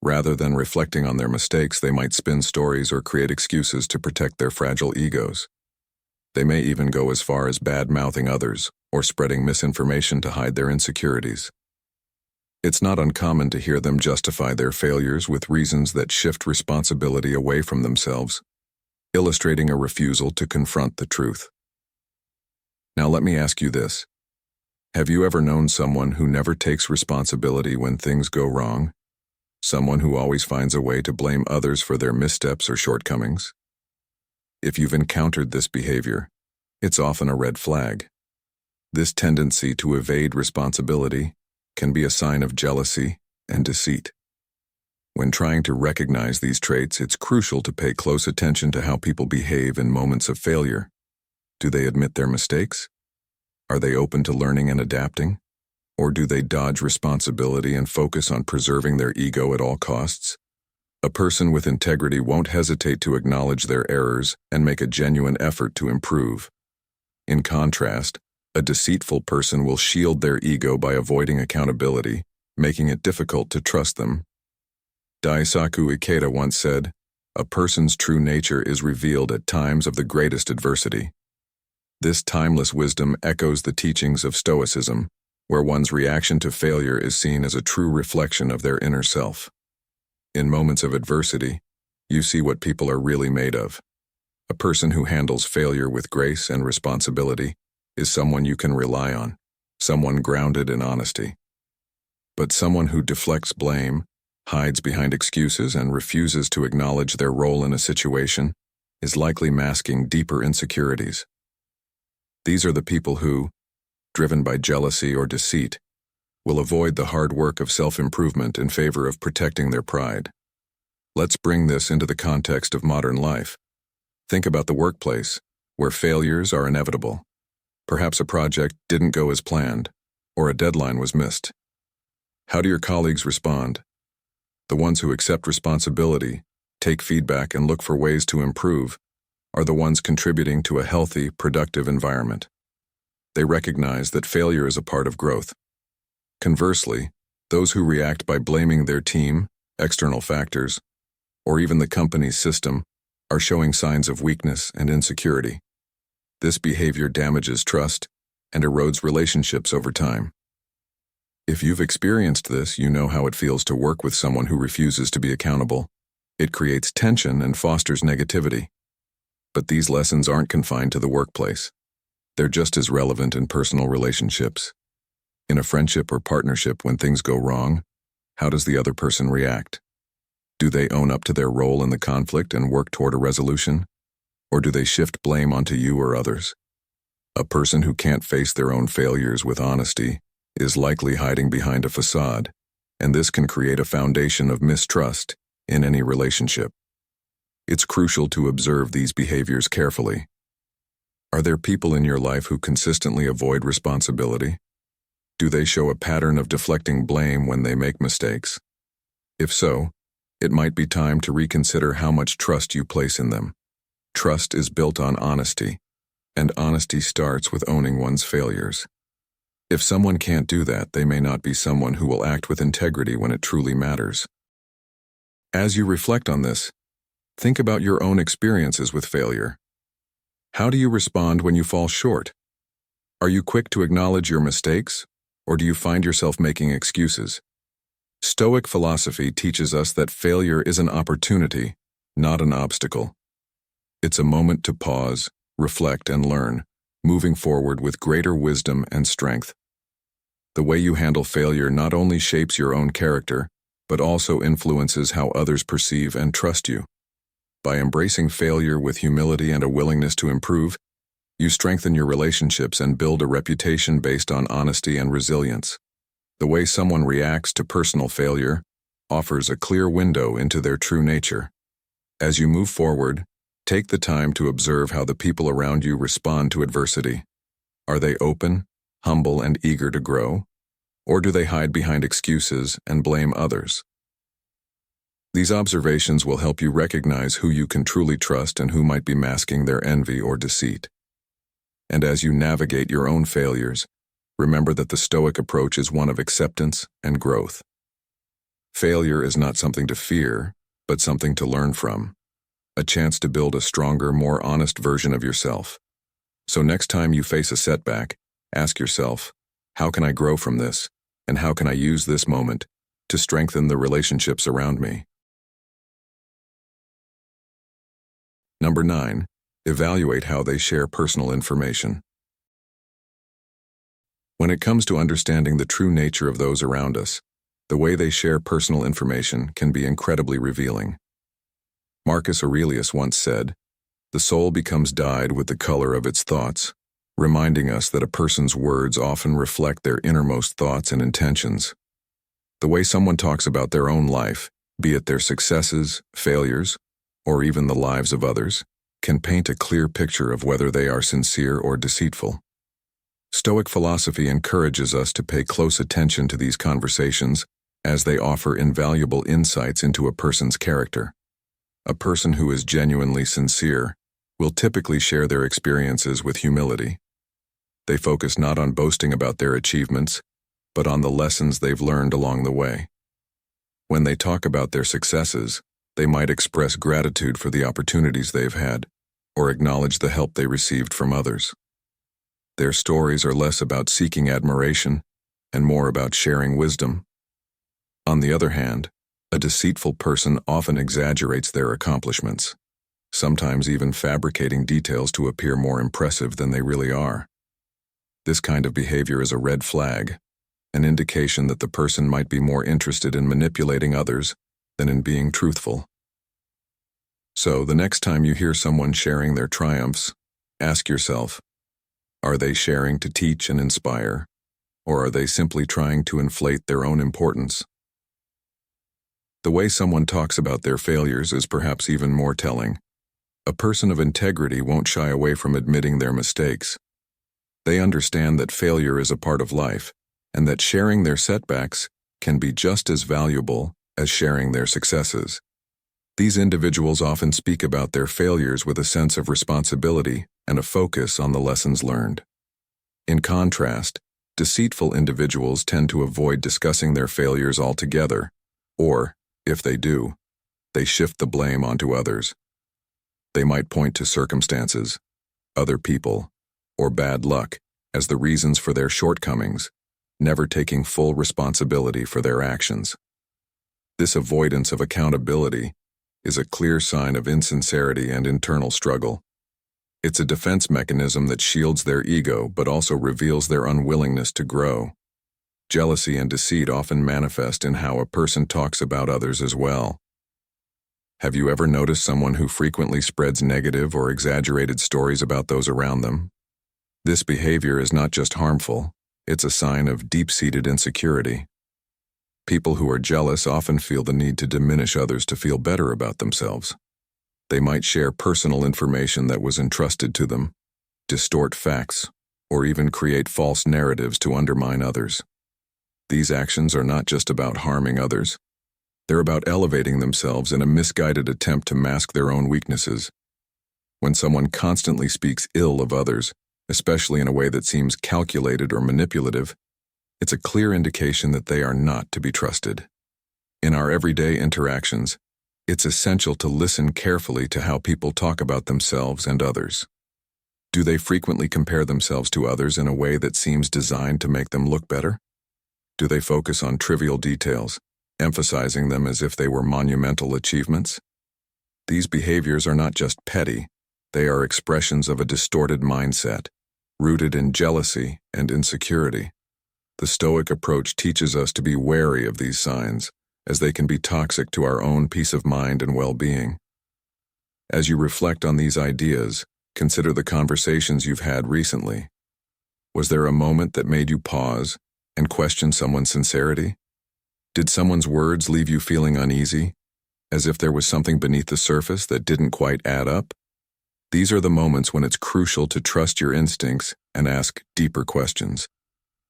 Speaker 1: Rather than reflecting on their mistakes, they might spin stories or create excuses to protect their fragile egos. They may even go as far as bad-mouthing others or spreading misinformation to hide their insecurities. It's not uncommon to hear them justify their failures with reasons that shift responsibility away from themselves, illustrating a refusal to confront the truth. Now let me ask you this. Have you ever known someone who never takes responsibility when things go wrong? Someone who always finds a way to blame others for their missteps or shortcomings? If you've encountered this behavior, it's often a red flag. This tendency to evade responsibility can be a sign of jealousy and deceit. When trying to recognize these traits, it's crucial to pay close attention to how people behave in moments of failure. Do they admit their mistakes? Are they open to learning and adapting? Or do they dodge responsibility and focus on preserving their ego at all costs? A person with integrity won't hesitate to acknowledge their errors and make a genuine effort to improve. In contrast, a deceitful person will shield their ego by avoiding accountability, making it difficult to trust them. Daisaku Ikeda once said, "A person's true nature is revealed at times of the greatest adversity." This timeless wisdom echoes the teachings of Stoicism, where one's reaction to failure is seen as a true reflection of their inner self. In moments of adversity, you see what people are really made of. A person who handles failure with grace and responsibility is someone you can rely on, someone grounded in honesty. But someone who deflects blame, hides behind excuses, and refuses to acknowledge their role in a situation is likely masking deeper insecurities. These are the people who, driven by jealousy or deceit, will avoid the hard work of self-improvement in favor of protecting their pride. Let's bring this into the context of modern life. Think about the workplace, where failures are inevitable. Perhaps a project didn't go as planned, or a deadline was missed. How do your colleagues respond? The ones who accept responsibility, take feedback, and look for ways to improve are the ones contributing to a healthy, productive environment. They recognize that failure is a part of growth. Conversely, those who react by blaming their team, external factors, or even the company's system are showing signs of weakness and insecurity. This behavior damages trust and erodes relationships over time. If you've experienced this, you know how it feels to work with someone who refuses to be accountable. It creates tension and fosters negativity. But these lessons aren't confined to the workplace. They're just as relevant in personal relationships. In a friendship or partnership, when things go wrong, how does the other person react? Do they own up to their role in the conflict and work toward a resolution? Or do they shift blame onto you or others? A person who can't face their own failures with honesty is likely hiding behind a facade, and this can create a foundation of mistrust in any relationship. It's crucial to observe these behaviors carefully. Are there people in your life who consistently avoid responsibility? Do they show a pattern of deflecting blame when they make mistakes? If so, it might be time to reconsider how much trust you place in them. Trust is built on honesty, and honesty starts with owning one's failures. If someone can't do that, they may not be someone who will act with integrity when it truly matters. As you reflect on this, think about your own experiences with failure. How do you respond when you fall short? Are you quick to acknowledge your mistakes, or do you find yourself making excuses? Stoic philosophy teaches us that failure is an opportunity, not an obstacle. It's a moment to pause, reflect, and learn, moving forward with greater wisdom and strength. The way you handle failure not only shapes your own character, but also influences how others perceive and trust you. By embracing failure with humility and a willingness to improve, you strengthen your relationships and build a reputation based on honesty and resilience. The way someone reacts to personal failure offers a clear window into their true nature. As you move forward, take the time to observe how the people around you respond to adversity. Are they open, humble, and eager to grow? Or do they hide behind excuses and blame others? These observations will help you recognize who you can truly trust and who might be masking their envy or deceit. And as you navigate your own failures, remember that the Stoic approach is one of acceptance and growth. Failure is not something to fear, but something to learn from, a chance to build a stronger, more honest version of yourself. So next time you face a setback, ask yourself, how can I grow from this, and how can I use this moment to strengthen the relationships around me? Number 9, evaluate how they share personal information. When it comes to understanding the true nature of those around us, the way they share personal information can be incredibly revealing. Marcus Aurelius once said, "The soul becomes dyed with the color of its thoughts," reminding us that a person's words often reflect their innermost thoughts and intentions. The way someone talks about their own life, be it their successes, failures, or even the lives of others, can paint a clear picture of whether they are sincere or deceitful. Stoic philosophy encourages us to pay close attention to these conversations as they offer invaluable insights into a person's character. A person who is genuinely sincere will typically share their experiences with humility. They focus not on boasting about their achievements, but on the lessons they've learned along the way. When they talk about their successes, they might express gratitude for the opportunities they've had, or acknowledge the help they received from others. Their stories are less about seeking admiration and more about sharing wisdom. On the other hand, a deceitful person often exaggerates their accomplishments, sometimes even fabricating details to appear more impressive than they really are. This kind of behavior is a red flag, an indication that the person might be more interested in manipulating others than in being truthful. So, the next time you hear someone sharing their triumphs, ask yourself, are they sharing to teach and inspire, or are they simply trying to inflate their own importance? The way someone talks about their failures is perhaps even more telling. A person of integrity won't shy away from admitting their mistakes. They understand that failure is a part of life, and that sharing their setbacks can be just as valuable as sharing their successes. These individuals often speak about their failures with a sense of responsibility and a focus on the lessons learned. In contrast, deceitful individuals tend to avoid discussing their failures altogether, or, if they do, they shift the blame onto others. They might point to circumstances, other people, or bad luck as the reasons for their shortcomings, never taking full responsibility for their actions. This avoidance of accountability is a clear sign of insincerity and internal struggle. It's a defense mechanism that shields their ego but also reveals their unwillingness to grow. Jealousy and deceit often manifest in how a person talks about others as well. Have you ever noticed someone who frequently spreads negative or exaggerated stories about those around them? This behavior is not just harmful, it's a sign of deep-seated insecurity. People who are jealous often feel the need to diminish others to feel better about themselves. They might share personal information that was entrusted to them, distort facts, or even create false narratives to undermine others. These actions are not just about harming others. They're about elevating themselves in a misguided attempt to mask their own weaknesses. When someone constantly speaks ill of others, especially in a way that seems calculated or manipulative, it's a clear indication that they are not to be trusted. In our everyday interactions, it's essential to listen carefully to how people talk about themselves and others. Do they frequently compare themselves to others in a way that seems designed to make them look better? Do they focus on trivial details, emphasizing them as if they were monumental achievements? These behaviors are not just petty, they are expressions of a distorted mindset, rooted in jealousy and insecurity. The Stoic approach teaches us to be wary of these signs, as they can be toxic to our own peace of mind and well-being. As you reflect on these ideas, consider the conversations you've had recently. Was there a moment that made you pause and question someone's sincerity? Did someone's words leave you feeling uneasy, as if there was something beneath the surface that didn't quite add up? These are the moments when it's crucial to trust your instincts and ask deeper questions.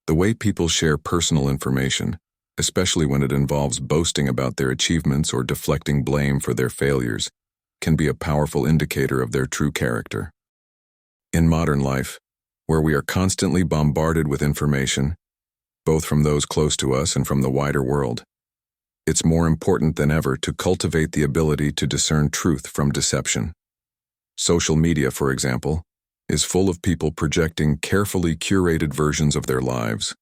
Speaker 1: The way people share personal information, especially when it involves boasting about their achievements or deflecting blame for their failures, can be a powerful indicator of their true character. In modern life, where we are constantly bombarded with information, both from those close to us and from the wider world, it's more important than ever to cultivate the ability to discern truth from deception. Social media, for example, is full of people projecting carefully curated versions of their lives,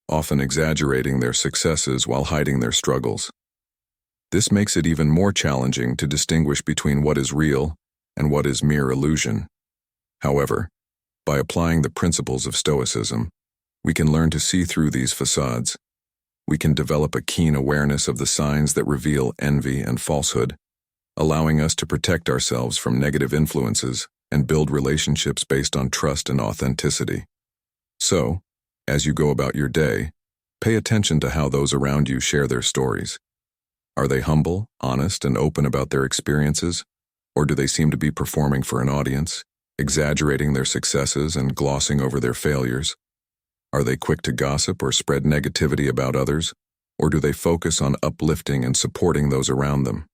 Speaker 1: often exaggerating their successes while hiding their struggles. This makes it even more challenging to distinguish between what is real and what is mere illusion. However, by applying the principles of Stoicism, we can learn to see through these facades. We can develop a keen awareness of the signs that reveal envy and falsehood, allowing us to protect ourselves from negative influences and build relationships based on trust and authenticity. So, as you go about your day, pay attention to how those around you share their stories. Are they humble, honest, and open about their experiences? Or do they seem to be performing for an audience, exaggerating their successes and glossing over their failures? Are they quick to gossip or spread negativity about others? Or do they focus on uplifting and supporting those around them?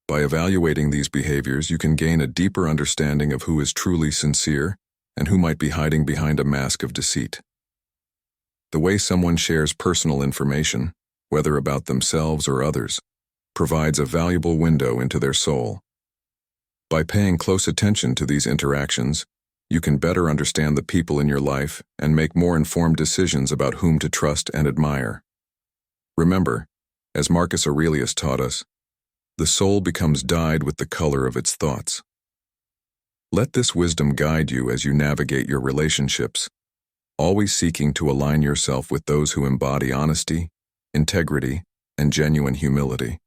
Speaker 1: By evaluating these behaviors, you can gain a deeper understanding of who is truly sincere and who might be hiding behind a mask of deceit. The way someone shares personal information, whether about themselves or others, provides a valuable window into their soul. By paying close attention to these interactions, you can better understand the people in your life and make more informed decisions about whom to trust and admire. Remember, as Marcus Aurelius taught us, the soul becomes dyed with the color of its thoughts. Let this wisdom guide you as you navigate your relationships, always seeking to align yourself with those who embody honesty, integrity, and genuine humility.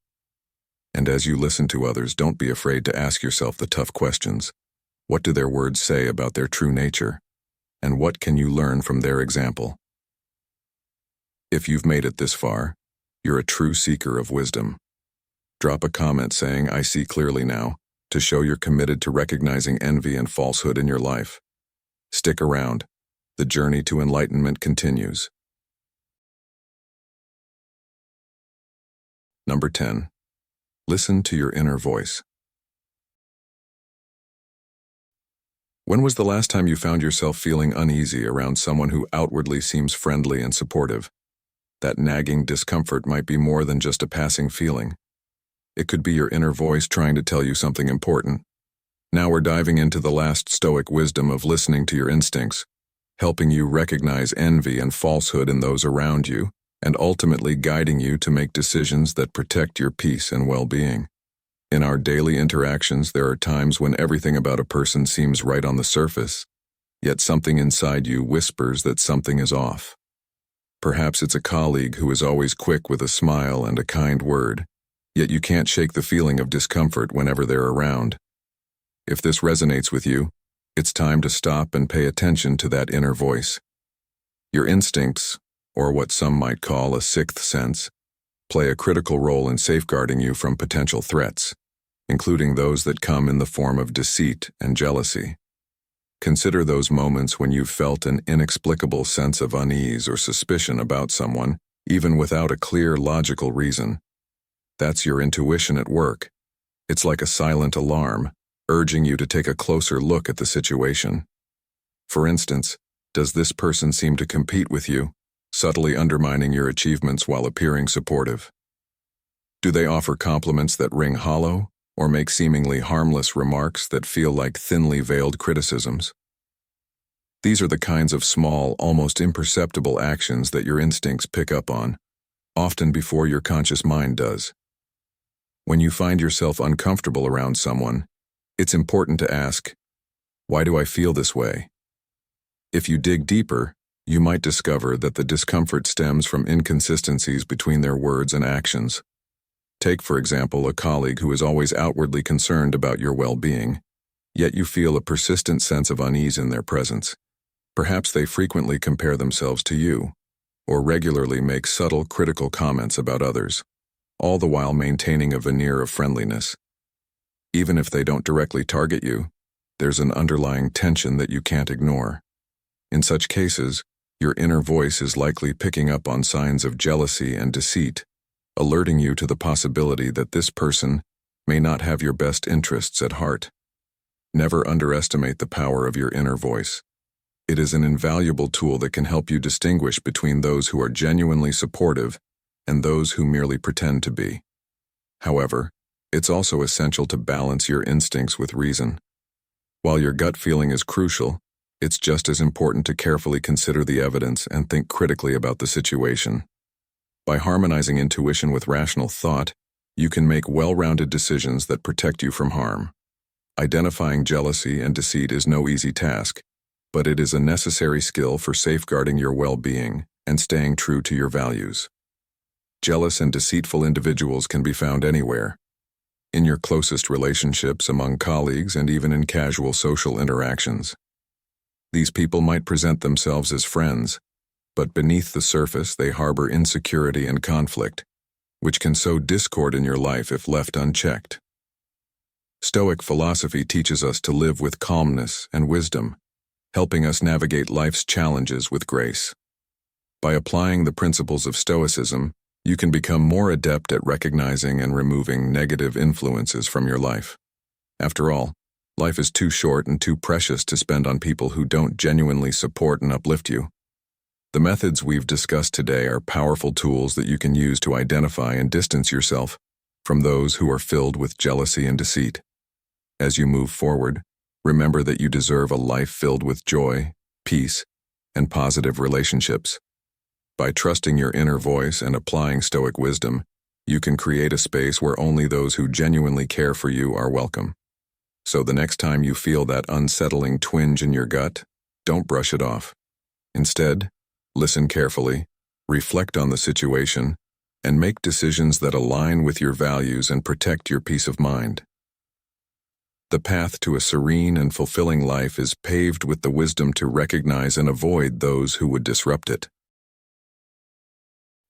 Speaker 1: And as you listen to others, don't be afraid to ask yourself the tough questions. What do their words say about their true nature? And what can you learn from their example? If you've made it this far, you're a true seeker of wisdom. Drop a comment saying, "I see clearly now," to show you're committed to recognizing envy and falsehood in your life. Stick around, The journey to enlightenment continues. Number 10. Listen to your inner voice. When was the last time you found yourself feeling uneasy around someone who outwardly seems friendly and supportive? That nagging discomfort might be more than just a passing feeling. It could be your inner voice trying to tell you something important. Now we're diving into the last Stoic wisdom of listening to your instincts, helping you recognize envy and falsehood in those around you, and ultimately guiding you to make decisions that protect your peace and well-being. In our daily interactions, there are times when everything about a person seems right on the surface, yet something inside you whispers that something is off. Perhaps it's a colleague who is always quick with a smile and a kind word, yet you can't shake the feeling of discomfort whenever they're around. If this resonates with you, it's time to stop and pay attention to that inner voice. Your instincts, or what some might call a sixth sense, play a critical role in safeguarding you from potential threats, including those that come in the form of deceit and jealousy. Consider those moments when you've felt an inexplicable sense of unease or suspicion about someone, even without a clear, logical reason. That's your intuition at work. It's like a silent alarm, urging you to take a closer look at the situation. For instance, does this person seem to compete with you, subtly undermining your achievements while appearing supportive? Do they offer compliments that ring hollow, or make seemingly harmless remarks that feel like thinly veiled criticisms? These are the kinds of small, almost imperceptible actions that your instincts pick up on, often before your conscious mind does. When you find yourself uncomfortable around someone, it's important to ask, why do I feel this way? If you dig deeper, you might discover that the discomfort stems from inconsistencies between their words and actions. Take, for example, a colleague who is always outwardly concerned about your well-being, yet you feel a persistent sense of unease in their presence. Perhaps they frequently compare themselves to you, or regularly make subtle critical comments about others, all the while maintaining a veneer of friendliness. Even if they don't directly target you, there's an underlying tension that you can't ignore. In such cases, your inner voice is likely picking up on signs of jealousy and deceit, alerting you to the possibility that this person may not have your best interests at heart. Never underestimate the power of your inner voice. It is an invaluable tool that can help you distinguish between those who are genuinely supportive and those who merely pretend to be. However, it's also essential to balance your instincts with reason. While your gut feeling is crucial, it's just as important to carefully consider the evidence and think critically about the situation. By harmonizing intuition with rational thought, you can make well-rounded decisions that protect you from harm. Identifying jealousy and deceit is no easy task, but it is a necessary skill for safeguarding your well-being and staying true to your values. Jealous and deceitful individuals can be found anywhere, in your closest relationships, among colleagues, and even in casual social interactions. These people might present themselves as friends, but beneath the surface they harbor insecurity and conflict, which can sow discord in your life if left unchecked. Stoic philosophy teaches us to live with calmness and wisdom, helping us navigate life's challenges with grace. By applying the principles of Stoicism, you can become more adept at recognizing and removing negative influences from your life. After all, life is too short and too precious to spend on people who don't genuinely support and uplift you. The methods we've discussed today are powerful tools that you can use to identify and distance yourself from those who are filled with jealousy and deceit. As you move forward, remember that you deserve a life filled with joy, peace, and positive relationships. By trusting your inner voice and applying Stoic wisdom, you can create a space where only those who genuinely care for you are welcome. So the next time you feel that unsettling twinge in your gut, don't brush it off. Instead, listen carefully, reflect on the situation, and make decisions that align with your values and protect your peace of mind. The path to a serene and fulfilling life is paved with the wisdom to recognize and avoid those who would disrupt it.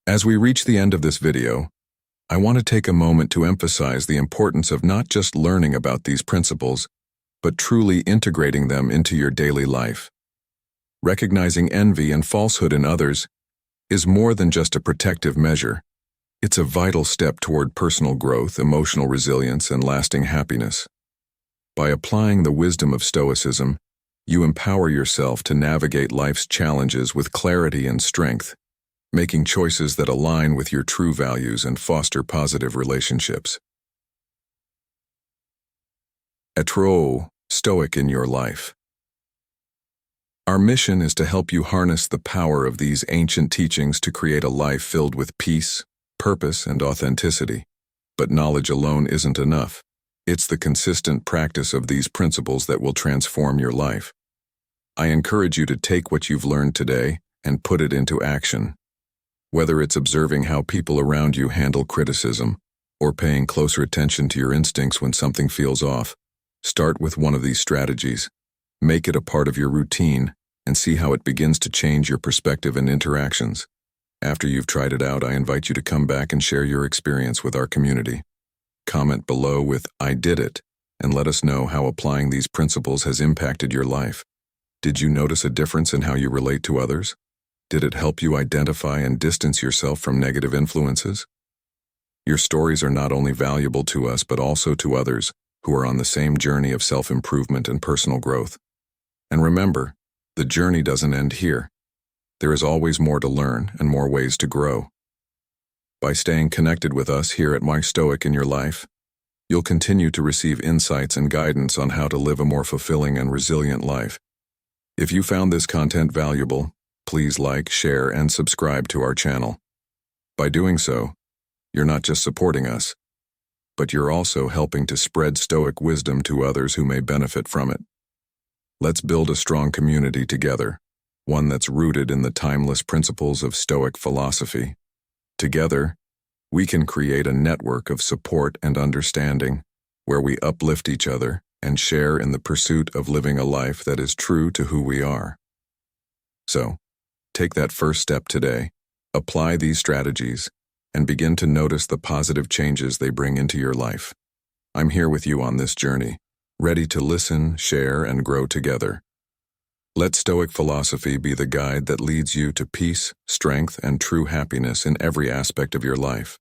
Speaker 1: As we reach the end of this video, I want to take a moment to emphasize the importance of not just learning about these principles, but truly integrating them into your daily life. Recognizing envy and falsehood in others is more than just a protective measure. It's a vital step toward personal growth, emotional resilience, and lasting happiness. By applying the wisdom of Stoicism, you empower yourself to navigate life's challenges with clarity and strength, making choices that align with your true values and foster positive relationships. Attentively, Stoic in your life. Our mission is to help you harness the power of these ancient teachings to create a life filled with peace, purpose, and authenticity. But knowledge alone isn't enough. It's the consistent practice of these principles that will transform your life. I encourage you to take what you've learned today and put it into action. Whether it's observing how people around you handle criticism or paying closer attention to your instincts when something feels off, start with one of these strategies. Make it a part of your routine and see how it begins to change your perspective and interactions. After you've tried it out, I invite you to come back and share your experience with our community. Comment below with "I did it" and let us know how applying these principles has impacted your life. Did you notice a difference in how you relate to others? Did it help you identify and distance yourself from negative influences? Your stories are not only valuable to us but also to others who are on the same journey of self-improvement and personal growth. And remember, the journey doesn't end here. There is always more to learn and more ways to grow. By staying connected with us here at My Stoic in Your Life, you'll continue to receive insights and guidance on how to live a more fulfilling and resilient life. If you found this content valuable, please like, share, and subscribe to our channel. By doing so, you're not just supporting us, but you're also helping to spread Stoic wisdom to others who may benefit from it. Let's build a strong community together, one that's rooted in the timeless principles of Stoic philosophy. Together, we can create a network of support and understanding where we uplift each other and share in the pursuit of living a life that is true to who we are. So, take that first step today, apply these strategies, and begin to notice the positive changes they bring into your life. I'm here with you on this journey, ready to listen, share, and grow together. Let Stoic philosophy be the guide that leads you to peace, strength, and true happiness in every aspect of your life.